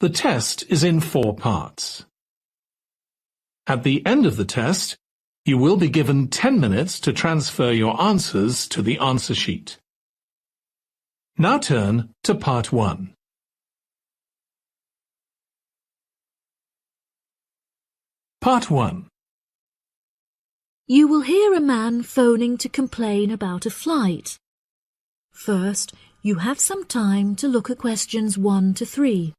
The test is in 4 parts. At the end of the test, you will be given 10 minutes to transfer your answers to the answer sheet. Now turn to Part 1. Part 1. You will hear a man phoning to complain about a flight. First, you have some time to look at questions 1 to 3.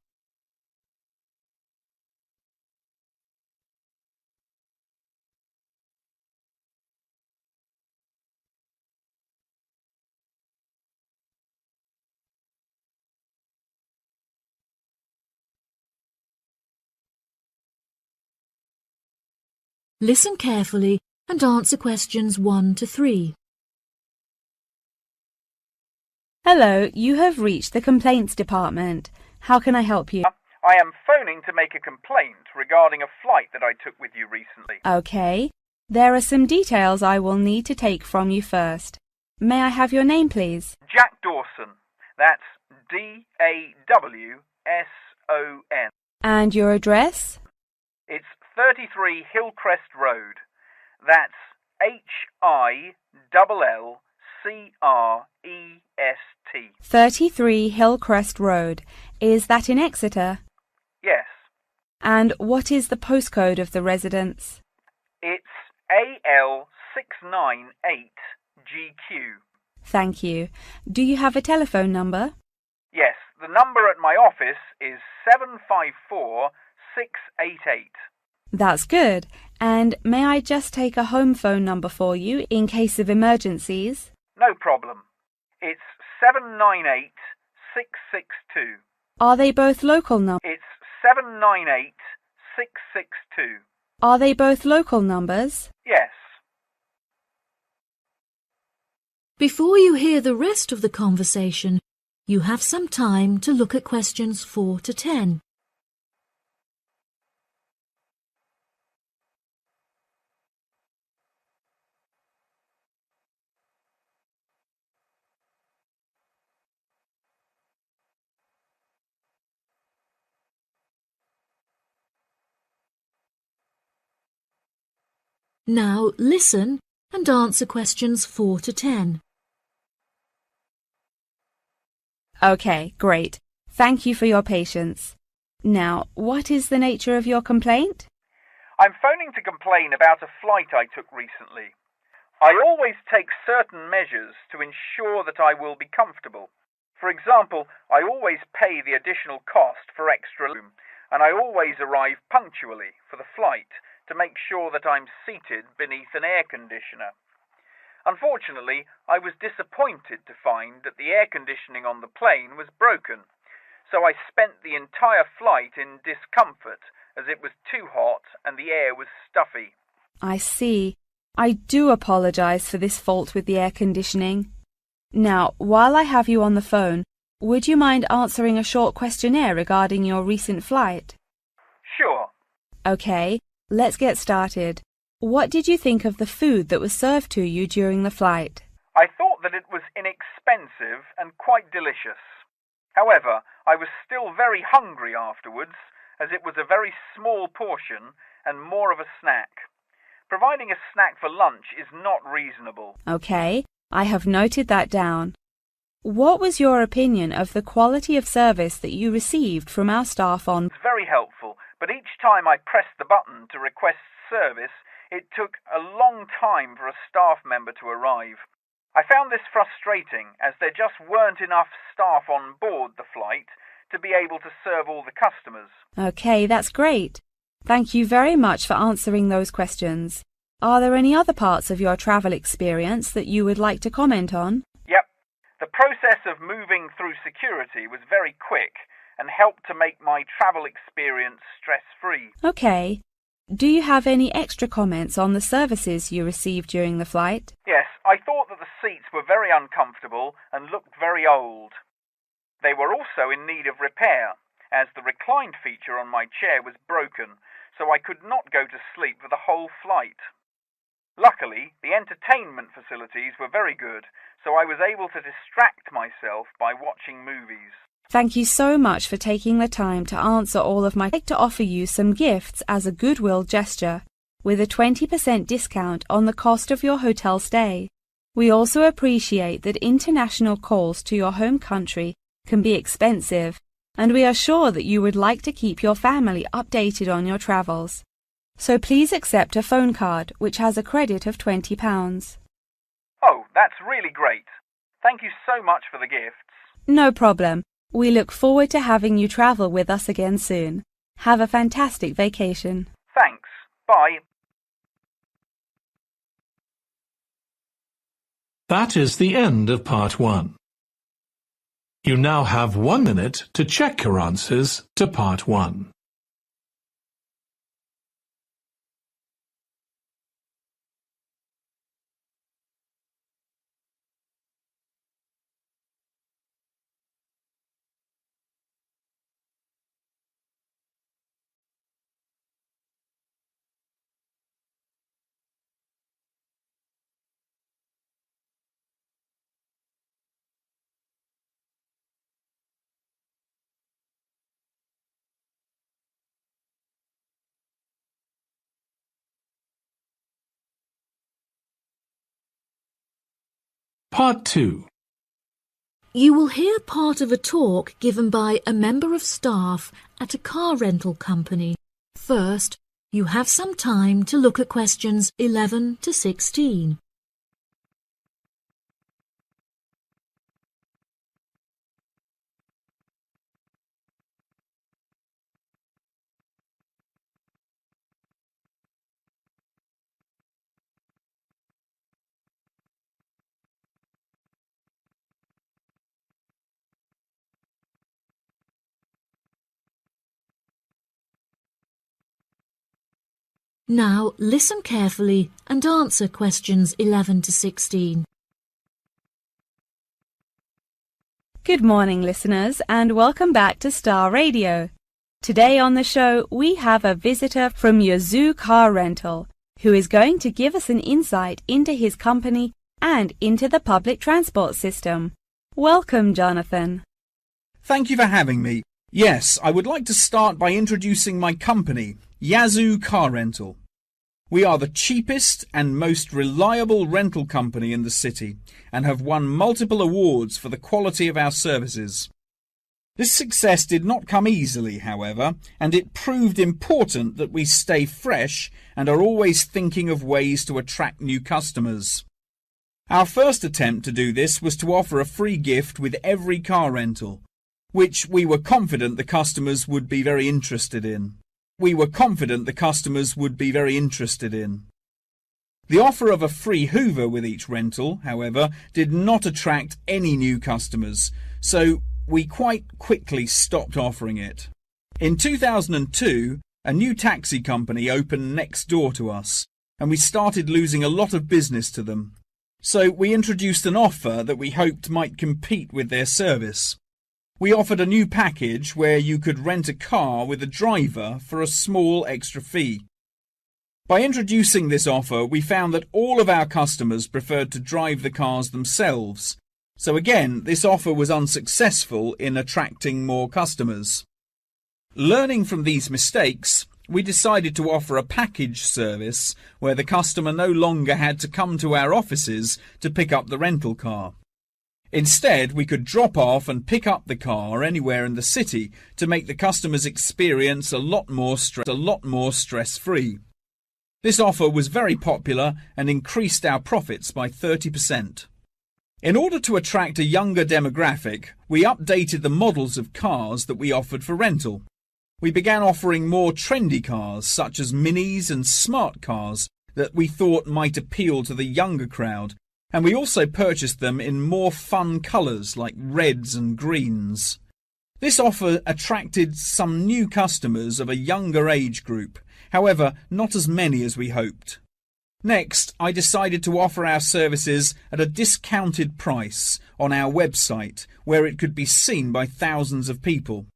Listen carefully and answer questions 1 to 3. Hello, you have reached the complaints department. How can I help you? I am phoning to make a complaint regarding a flight that I took with you recently. Okay. There are some details I will need to take from you first. May I have your name, please? Jack Dawson. That's D-A-W-S-O-N. And your address? It's 33 Hillcrest Road. That's Hillcrest. 33 Hillcrest Road. Is that in Exeter? Yes. And what is the postcode of the residence? It's AL698GQ. Thank you. Do you have a telephone number? Yes, the number at my office is 754688. That's good. And may I just take a home phone number for you in case of emergencies? No problem. It's 798662. Are they both local numbers? It's 798662. Are they both local numbers? Yes. Before you hear the rest of the conversation, you have some time to look at questions 4 to 10. Now listen and answer questions 4 to 10. Okay, great. Thank you for your patience. Now, what is the nature of your complaint? I'm phoning to complain about a flight I took recently. I always take certain measures to ensure that I will be comfortable. For example, I always pay the additional cost for extra room, and I always arrive punctually for the flight to make sure that I'm seated beneath an air conditioner. Unfortunately, I was disappointed to find that the air conditioning on the plane was broken, so I spent the entire flight in discomfort as it was too hot and the air was stuffy. I see. I do apologize for this fault with the air conditioning. Now, while I have you on the phone, would you mind answering a short questionnaire regarding your recent flight? Sure. Okay, let's get started. What did you think of the food that was served to you during the flight? I thought that it was inexpensive and quite delicious. However, I was still very hungry afterwards, as it was a very small portion and more of a snack. Providing a snack for lunch is not reasonable. Okay, I have noted that down. What was your opinion of the quality of service that you received from our staff on? It's very helpful, but each time I pressed the button to request service, it took a long time for a staff member to arrive. I found this frustrating as there just weren't enough staff on board the flight to be able to serve all the customers. Okay, that's great. Thank you very much for answering those questions. Are there any other parts of your travel experience that you would like to comment on? Yep. The process of moving through security was very quick and helped to make my travel experience stress-free. Okay. Do you have any extra comments on the services you received during the flight? Yes, I thought that the seats were very uncomfortable and looked very old. They were also in need of repair, as the recline feature on my chair was broken, so I could not go to sleep for the whole flight. Luckily, the entertainment facilities were very good, so I was able to distract myself by watching movies. Thank you so much for taking the time to answer all of my. I'd like to offer you some gifts as a goodwill gesture, with a 20% discount on the cost of your hotel stay. We also appreciate that international calls to your home country can be expensive, and we are sure that you would like to keep your family updated on your travels. So please accept a phone card which has a credit of £20. Oh, that's really great. Thank you so much for the gifts. No problem. We look forward to having you travel with us again soon. Have a fantastic vacation. Thanks. Bye. That is the end of part 1. You now have 1 minute to check your answers to part 1. Part 2. You will hear part of a talk given by a member of staff at a car rental company. First, you have some time to look at questions 11 to 16. Now listen carefully and answer questions 11 to 16. Good morning, listeners, and welcome back to Star Radio. Today on the show, we have a visitor from Yazoo Car Rental, who is going to give us an insight into his company and into the public transport system. Welcome, Jonathan. Thank you for having me. Yes, I would like to start by introducing my company, Yazoo Car Rental. We are the cheapest and most reliable rental company in the city and have won multiple awards for the quality of our services. This success did not come easily, however, and it proved important that we stay fresh and are always thinking of ways to attract new customers. Our first attempt to do this was to offer a free gift with every car rental, which we were confident the customers would be very interested in. The offer of a free Hoover with each rental, however, did not attract any new customers, so we quite quickly stopped offering it. In 2002, a new taxi company opened next door to us, and we started losing a lot of business to them. So we introduced an offer that we hoped might compete with their service. We offered a new package where you could rent a car with a driver for a small extra fee. By introducing this offer, we found that all of our customers preferred to drive the cars themselves. So again, this offer was unsuccessful in attracting more customers. Learning from these mistakes, we decided to offer a package service where the customer no longer had to come to our offices to pick up the rental car. Instead, we could drop off and pick up the car anywhere in the city to make the customer's experience a lot more stress-free. This offer was very popular and increased our profits by 30%. In order to attract a younger demographic, we updated the models of cars that we offered for rental. We began offering more trendy cars such as minis and smart cars that we thought might appeal to the younger crowd, and we also purchased them in more fun colours like reds and greens. This offer attracted some new customers of a younger age group, however not as many as we hoped. Next, I decided to offer our services at a discounted price on our website where it could be seen by thousands of people.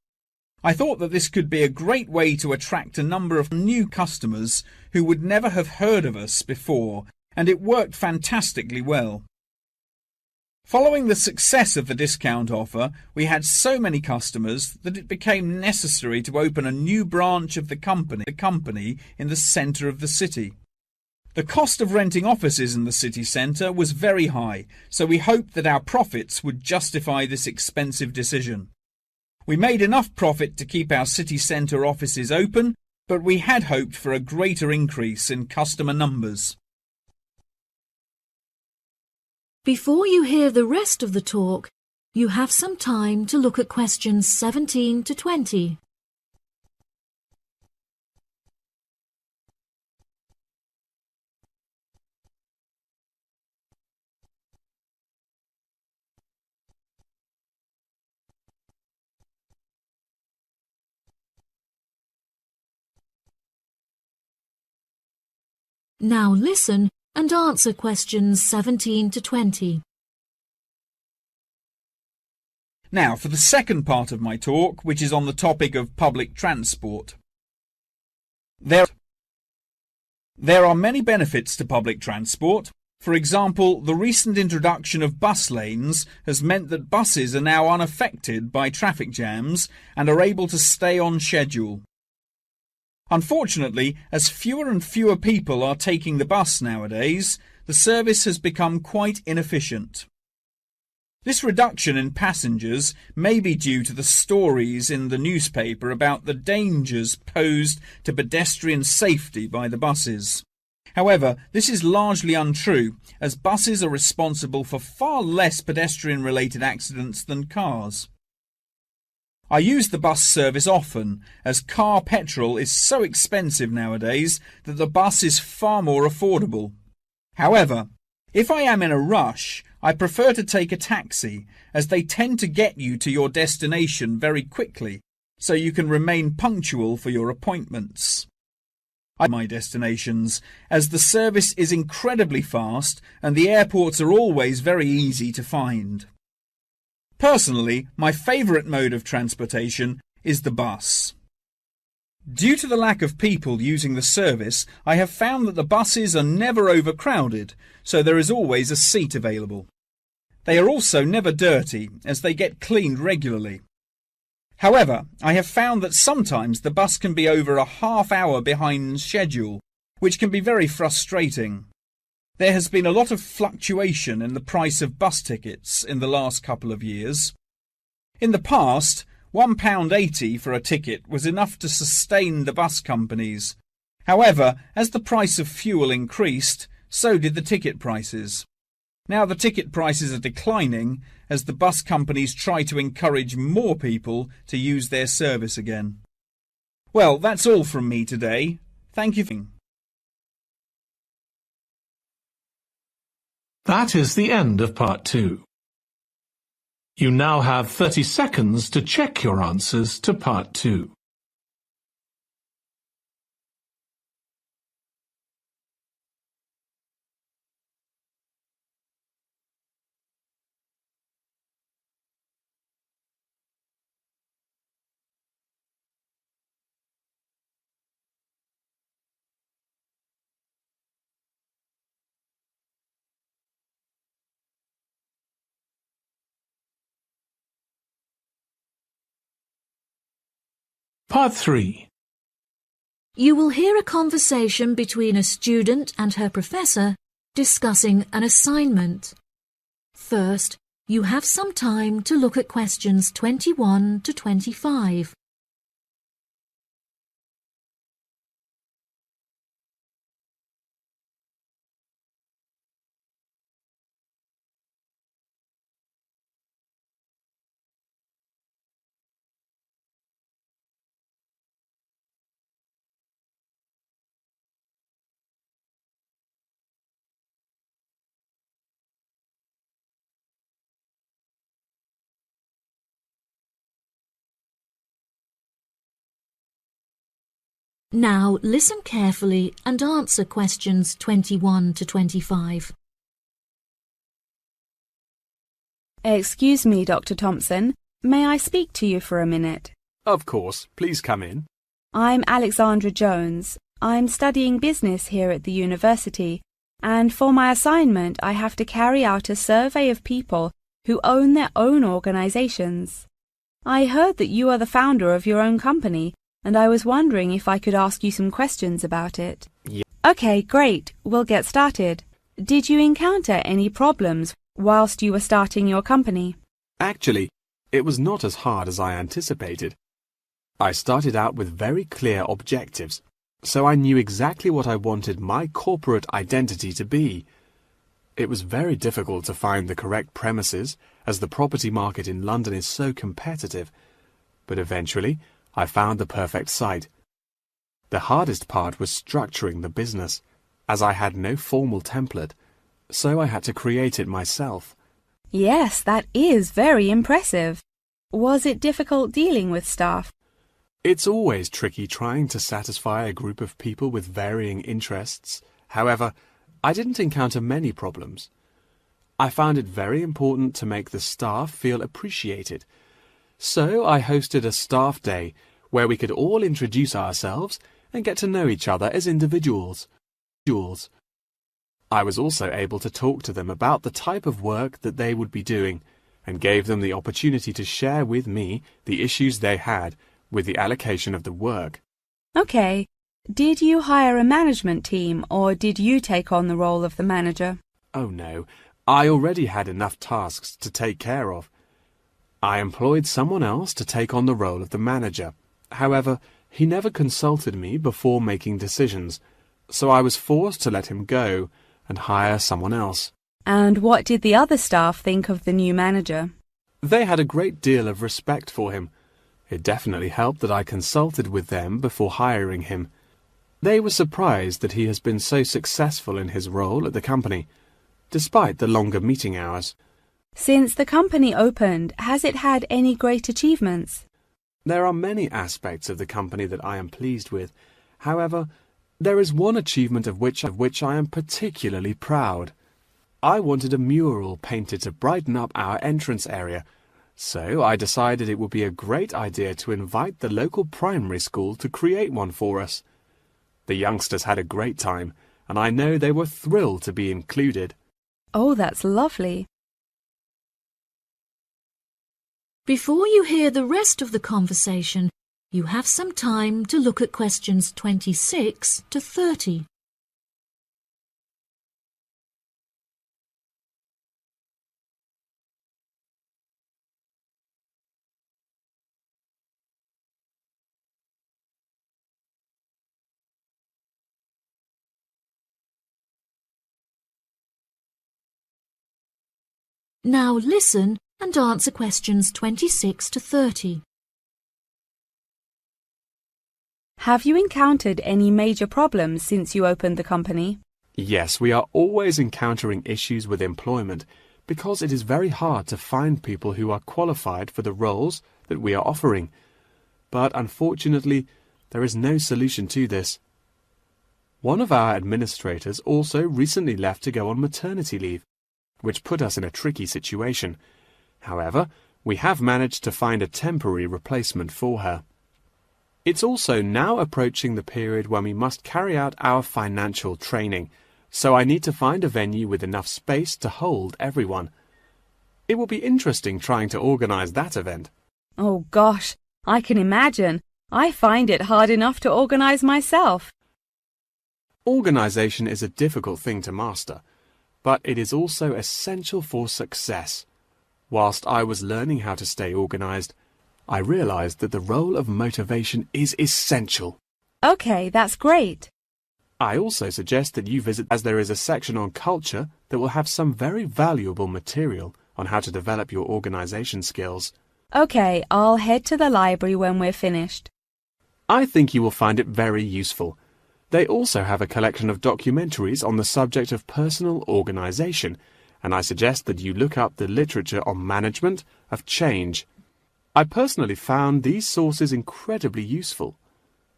I thought that this could be a great way to attract a number of new customers who would never have heard of us before, and it worked fantastically well. Following the success of the discount offer, we had so many customers that it became necessary to open a new branch of the company in the centre of the city. The cost of renting offices in the city centre was very high, so we hoped that our profits would justify this expensive decision. We made enough profit to keep our city centre offices open, but we had hoped for a greater increase in customer numbers. Before you hear the rest of the talk, you have some time to look at questions 17 to 20. Now listen and answer questions 17 to 20. Now for the second part of my talk, which is on the topic of public transport. There are many benefits to public transport. For example, the recent introduction of bus lanes has meant that buses are now unaffected by traffic jams and are able to stay on schedule. Unfortunately, as fewer and fewer people are taking the bus nowadays, the service has become quite inefficient. This reduction in passengers may be due to the stories in the newspaper about the dangers posed to pedestrian safety by the buses. However, this is largely untrue, as buses are responsible for far less pedestrian-related accidents than cars. I use the bus service often, as car petrol is so expensive nowadays that the bus is far more affordable. However, if I am in a rush, I prefer to take a taxi, as they tend to get you to your destination very quickly, so you can remain punctual for your appointments. I like my destinations, as the service is incredibly fast and the airports are always very easy to find. Personally, my favourite mode of transportation is the bus. Due to the lack of people using the service, I have found that the buses are never overcrowded, so there is always a seat available. They are also never dirty, as they get cleaned regularly. However, I have found that sometimes the bus can be over a half hour behind schedule, which can be very frustrating. There has been a lot of fluctuation in the price of bus tickets in the last couple of years. In the past, £1.80 for a ticket was enough to sustain the bus companies. However, as the price of fuel increased, so did the ticket prices. Now the ticket prices are declining as the bus companies try to encourage more people to use their service again. Well, that's all from me today. Thank you. That is the end of part 2. You now have 30 seconds to check your answers to part 2. Part 3. You will hear a conversation between a student and her professor discussing an assignment. First, you have some time to look at questions 21 to 25. Now listen carefully and answer questions 21 to 25. Excuse me, Dr. Thompson. May I speak to you for a minute? Of course. Please come in. I'm Alexandra Jones. I'm studying business here at the university, and for my assignment I have to carry out a survey of people who own their own organizations. I heard that you are the founder of your own company, and I was wondering if I could ask you some questions about it. Yeah. Okay, great. We'll get started. Did you encounter any problems whilst you were starting your company? Actually, it was not as hard as I anticipated. I started out with very clear objectives, so I knew exactly what I wanted my corporate identity to be. It was very difficult to find the correct premises, as the property market in London is so competitive, but eventually I found the perfect site. The hardest part was structuring the business, as I had no formal template, so I had to create it myself. Yes, that is very impressive. Was it difficult dealing with staff? It's always tricky trying to satisfy a group of people with varying interests. However, I didn't encounter many problems. I found it very important to make the staff feel appreciated. So I hosted a staff day where we could all introduce ourselves and get to know each other as individuals. I was also able to talk to them about the type of work that they would be doing and gave them the opportunity to share with me the issues they had with the allocation of the work. Okay. Did you hire a management team, or did you take on the role of the manager? Oh no, I already had enough tasks to take care of. I employed someone else to take on the role of the manager. However, he never consulted me before making decisions, so I was forced to let him go and hire someone else. And what did the other staff think of the new manager? They had a great deal of respect for him. It definitely helped that I consulted with them before hiring him. They were surprised that he has been so successful in his role at the company, despite the longer meeting hours. Since the company opened, has it had any great achievements? There are many aspects of the company that I am pleased with. However, there is one achievement of which I am particularly proud. I wanted a mural painted to brighten up our entrance area, so I decided it would be a great idea to invite the local primary school to create one for us. The youngsters had a great time, and I know they were thrilled to be included. Oh, that's lovely. Before you hear the rest of the conversation, you have some time to look at questions 26 to 30. Now listen and answer questions 26 to 30. Have you encountered any major problems since you opened the company? Yes, we are always encountering issues with employment because it is very hard to find people who are qualified for the roles that we are offering. But unfortunately, there is no solution to this. One of our administrators also recently left to go on maternity leave, which put us in a tricky situation. However, we have managed to find a temporary replacement for her. It's also now approaching the period when we must carry out our financial training, so I need to find a venue with enough space to hold everyone. It will be interesting trying to organize that event. Oh gosh, I can imagine. I find it hard enough to organize myself. Organization is a difficult thing to master, but it is also essential for success. Whilst I was learning how to stay organized, I realized that the role of motivation is essential. Okay, that's great. I also suggest that you visit, as there is a section on culture that will have some very valuable material on how to develop your organization skills. Okay, I'll head to the library when we're finished. I think you will find it very useful. They also have a collection of documentaries on the subject of personal organization, and I suggest that you look up the literature on management of change. I personally found these sources incredibly useful.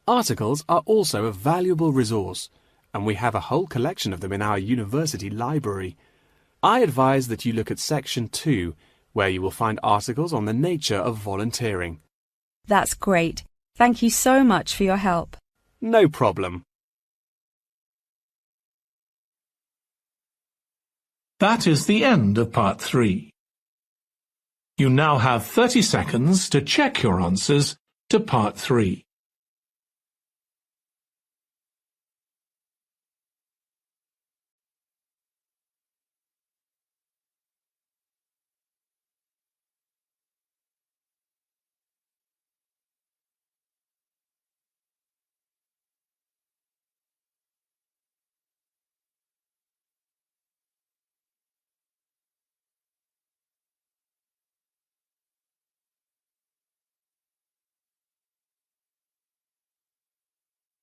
Articles are also a valuable resource, and we have a whole collection of them in our university library. I advise that you look at Section 2, where you will find articles on the nature of volunteering. That's great. Thank you so much for your help. No problem. That is the end of part 3. You now have 30 seconds to check your answers to Part 3.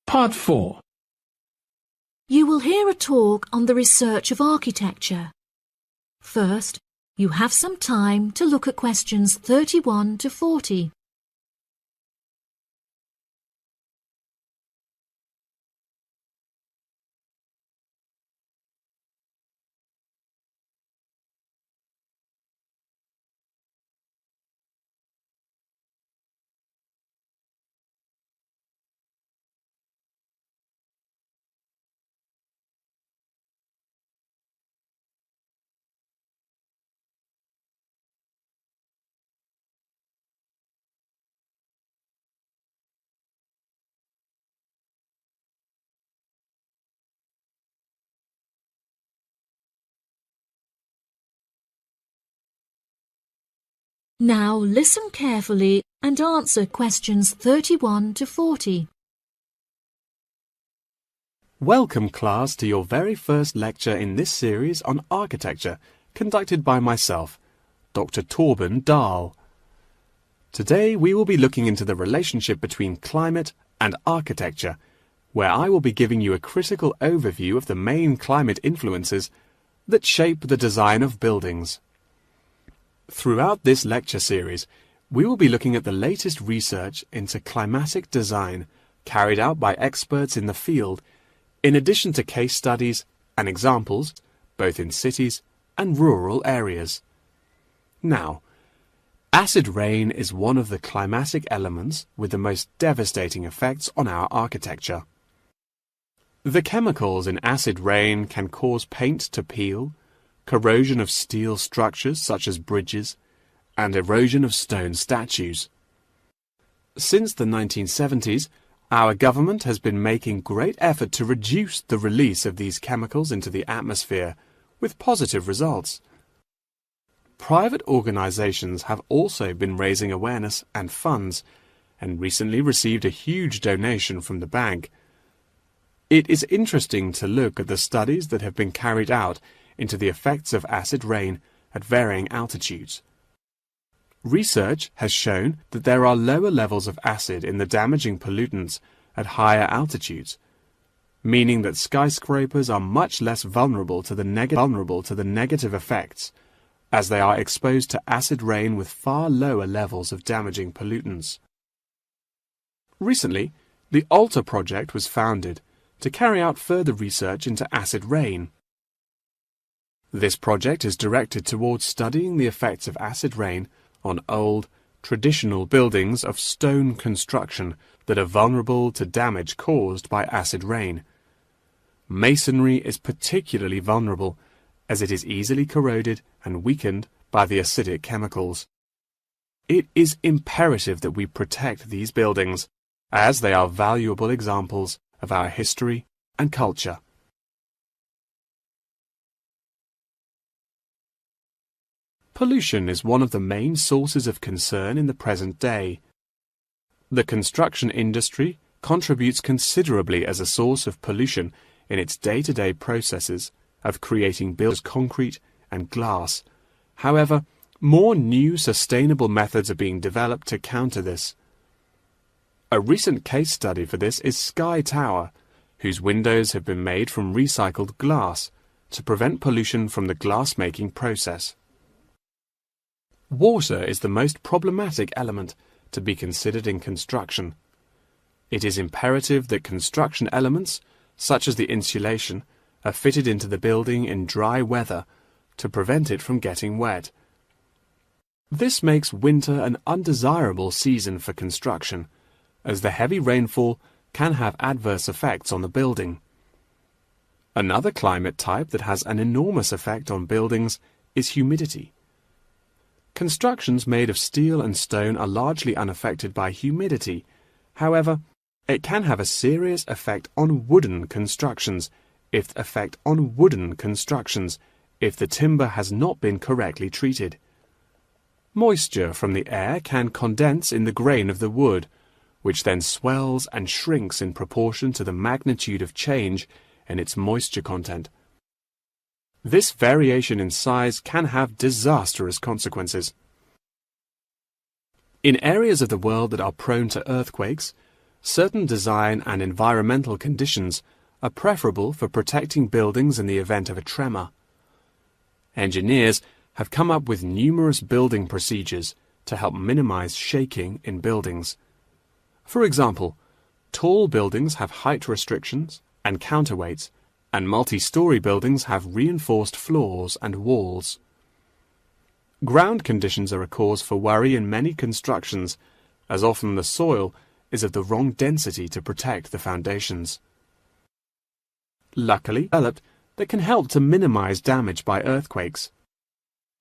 Part 4. You will hear a talk on the research of architecture. First, you have some time to look at questions 31 to 40. Now listen carefully and answer questions 31 to 40. Welcome, class, to your very first lecture in this series on architecture, conducted by myself, Dr. Torben Dahl. Today we will be looking into the relationship between climate and architecture, where I will be giving you a critical overview of the main climate influences that shape the design of buildings. Throughout this lecture series, we will be looking at the latest research into climatic design carried out by experts in the field, in addition to case studies and examples, both in cities and rural areas. Now, acid rain is one of the climatic elements with the most devastating effects on our architecture. The chemicals in acid rain can cause paint to peel, corrosion of steel structures such as bridges, and erosion of stone statues. Since the 1970s, our government has been making great effort to reduce the release of these chemicals into the atmosphere, with positive results. Private organizations have also been raising awareness and funds, and recently received a huge donation from the bank. It is interesting to look at the studies that have been carried out into the effects of acid rain at varying altitudes. Research has shown that there are lower levels of acid in the damaging pollutants at higher altitudes, meaning that skyscrapers are much less vulnerable to the negative effects, as they are exposed to acid rain with far lower levels of damaging pollutants. Recently, the ALTA project was founded to carry out further research into acid rain. This project is directed towards studying the effects of acid rain on old, traditional buildings of stone construction that are vulnerable to damage caused by acid rain. Masonry is particularly vulnerable, as it is easily corroded and weakened by the acidic chemicals. It is imperative that we protect these buildings, as they are valuable examples of our history and culture. Pollution is one of the main sources of concern in the present day. The construction industry contributes considerably as a source of pollution in its day-to-day processes of creating buildings, concrete and glass. However, more new sustainable methods are being developed to counter this. A recent case study for this is Sky Tower, whose windows have been made from recycled glass to prevent pollution from the glass-making process. Water is the most problematic element to be considered in construction. It is imperative that construction elements, such as the insulation, are fitted into the building in dry weather to prevent it from getting wet. This makes winter an undesirable season for construction, as the heavy rainfall can have adverse effects on the building. Another climate type that has an enormous effect on buildings is humidity. Constructions made of steel and stone are largely unaffected by humidity. However, it can have a serious effect on wooden constructions if the timber has not been correctly treated. Moisture from the air can condense in the grain of the wood, which then swells and shrinks in proportion to the magnitude of change in its moisture content. This variation in size can have disastrous consequences. In areas of the world that are prone to earthquakes, certain design and environmental conditions are preferable for protecting buildings in the event of a tremor. Engineers have come up with numerous building procedures to help minimize shaking in buildings. For example, tall buildings have height restrictions and counterweights, and multi-story buildings have reinforced floors and walls. Ground conditions are a cause for worry in many constructions, as often the soil is of the wrong density to protect the foundations. Luckily developed that can help to minimize damage by earthquakes.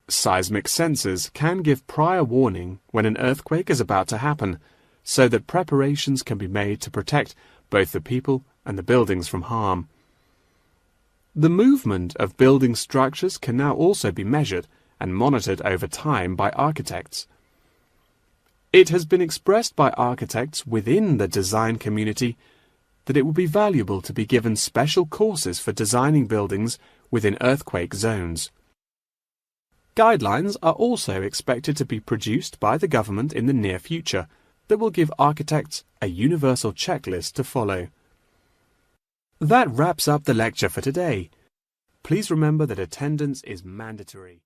Seismic sensors can give prior warning when an earthquake is about to happen, so that preparations can be made to protect both the people and the buildings from harm. The movement of building structures can now also be measured and monitored over time by architects. It has been expressed by architects within the design community that it would be valuable to be given special courses for designing buildings within earthquake zones. Guidelines are also expected to be produced by the government in the near future that will give architects a universal checklist to follow. That wraps up the lecture for today. Please remember that attendance is mandatory.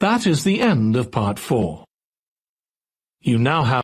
That is the end of part 4. You now have